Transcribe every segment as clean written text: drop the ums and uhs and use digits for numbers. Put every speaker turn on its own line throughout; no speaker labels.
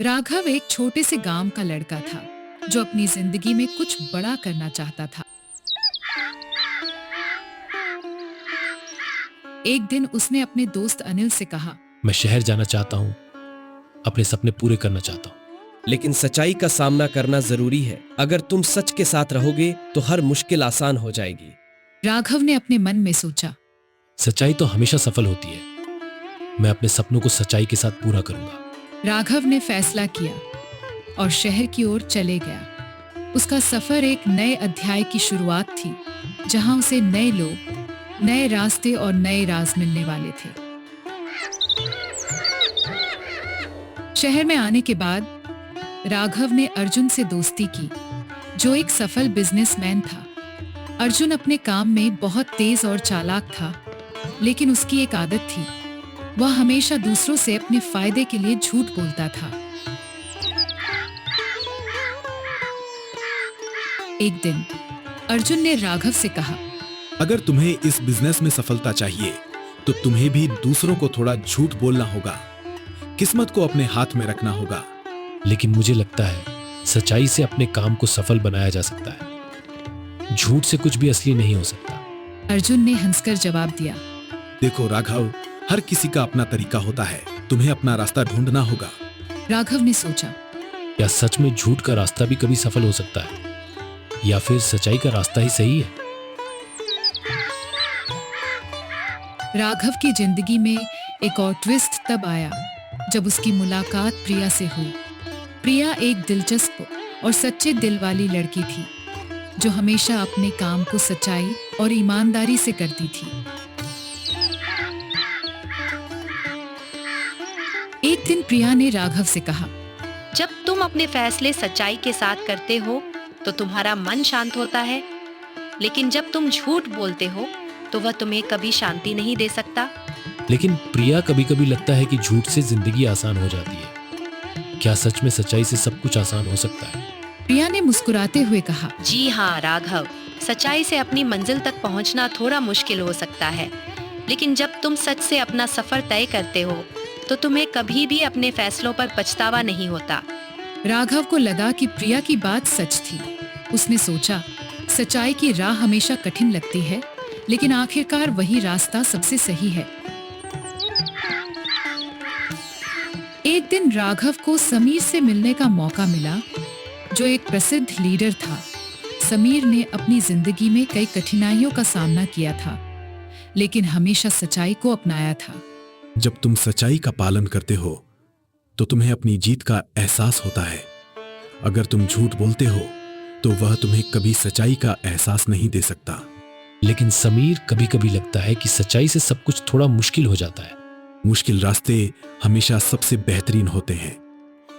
राघव एक छोटे से गांव का लड़का था जो अपनी जिंदगी में कुछ बड़ा करना चाहता था। एक दिन उसने अपने दोस्त अनिल से कहा,
मैं शहर जाना चाहता हूँ, अपने सपने पूरे करना चाहता हूँ।
लेकिन सच्चाई का सामना करना जरूरी है। अगर तुम सच के साथ रहोगे तो हर मुश्किल आसान हो जाएगी।
राघव ने अपने मन में सोचा,
सच्चाई तो हमेशा सफल होती है। मैं अपने सपनों को सच्चाई के साथ पूरा करूंगा।
राघव ने फैसला किया और शहर की ओर चले गया। उसका सफर एक नए अध्याय की शुरुआत थी, जहां उसे नए लोग, नए रास्ते और नए राज मिलने वाले थे। शहर में आने के बाद राघव ने अर्जुन से दोस्ती की, जो एक सफल बिजनेसमैन था। अर्जुन अपने काम में बहुत तेज और चालाक था, लेकिन उसकी एक आदत थी, वह हमेशा दूसरों से अपने फायदे के लिए झूठ बोलता था। एक दिन अर्जुन ने राघव से कहा,
अगर तुम्हें इस बिजनेस में सफलता चाहिए तो तुम्हें भी दूसरों को थोड़ा झूठ बोलना होगा, किस्मत को अपने हाथ में रखना होगा।
लेकिन मुझे लगता है सच्चाई से अपने काम को सफल बनाया जा सकता है। झूठ से कुछ भी असली नहीं हो सकता।
अर्जुन ने हंसकर जवाब दिया,
देखो राघव, हर किसी का अपना तरीका होता है, तुम्हें अपना रास्ता ढूंढना होगा।
राघव ने सोचा,
क्या सच में झूठ का रास्ता भी कभी सफल हो सकता है, या फिर सच्चाई का रास्ता ही सही है?
राघव की जिंदगी में एक और ट्विस्ट तब आया जब उसकी मुलाकात प्रिया से हुई। प्रिया एक दिलचस्प और सच्चे दिल वाली लड़की थी, जो हमेशा अपने काम को सच्चाई और ईमानदारी से करती थी। एक दिन प्रिया ने राघव से कहा,
जब तुम अपने फैसले सच्चाई के साथ करते हो तो तुम्हारा मन शांत होता है, लेकिन जब तुम झूठ बोलते हो तो वह तुम्हें कभी शांति नहीं दे सकता।
लेकिन प्रिया, कभी कभी लगता है कि झूठ से जिंदगी आसान हो जाती है। क्या सच में सच्चाई से सब कुछ आसान हो सकता है?
प्रिया ने मुस्कुराते हुए कहा,
जी हाँ राघव, सच्चाई से अपनी मंजिल तक पहुंचना थोड़ा मुश्किल हो सकता है, लेकिन जब तुम सच से अपना सफर तय करते हो तो तुम्हें कभी भी अपने फैसलों पर पछतावा नहीं होता।
राघव को लगा कि प्रिया की बात सच थी। उसने सोचा, सच्चाई की राह हमेशा कठिन लगती है, लेकिन आखिरकार वही रास्ता सबसे सही है। एक दिन राघव को समीर से मिलने का मौका मिला, जो एक प्रसिद्ध लीडर था। समीर ने अपनी जिंदगी में कई कठिनाइयों का सामना किया था, लेकिन हमेशा सच्चाई को अपनाया था।
जब तुम सच्चाई का पालन करते हो तो तुम्हें अपनी जीत का एहसास होता है। अगर तुम झूठ बोलते हो तो वह तुम्हें कभी सच्चाई का एहसास नहीं दे सकता।
लेकिन समीर, कभी कभी लगता है कि सच्चाई से सब कुछ थोड़ा मुश्किल हो जाता है।
मुश्किल रास्ते हमेशा सबसे बेहतरीन होते हैं।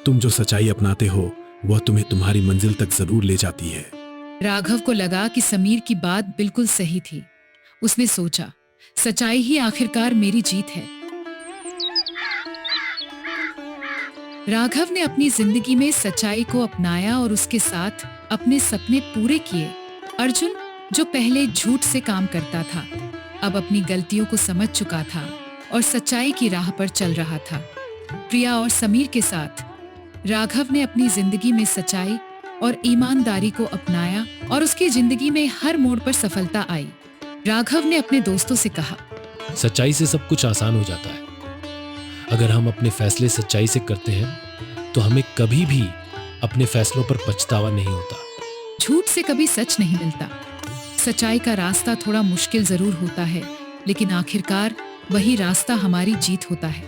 तुम जो सच्चाई अपनाते हो वह तुम्हें तुम्हारी मंजिल तक जरूर ले जाती है।
राघव को लगा कि समीर की बात बिल्कुल सही थी। उसने सोचा, सच्चाई ही आखिरकार मेरी जीत है। राघव ने अपनी जिंदगी में सच्चाई को अपनाया और उसके साथ अपने सपने पूरे किए। अर्जुन, जो पहले झूठ से काम करता था, अब अपनी गलतियों को समझ चुका था और सच्चाई की राह पर चल रहा था। प्रिया और समीर के साथ राघव ने अपनी जिंदगी में सच्चाई और ईमानदारी को अपनाया और उसकी जिंदगी में हर मोड़ पर सफलता आई। राघव ने अपने दोस्तों से कहा,
सच्चाई से सब कुछ आसान हो जाता है। अगर हम अपने फैसले सच्चाई से करते हैं तो हमें कभी भी अपने फैसलों पर पछतावा नहीं होता।
झूठ से कभी सच नहीं मिलता। सच्चाई का रास्ता थोड़ा मुश्किल जरूर होता है, लेकिन आखिरकार वही रास्ता हमारी जीत होता है।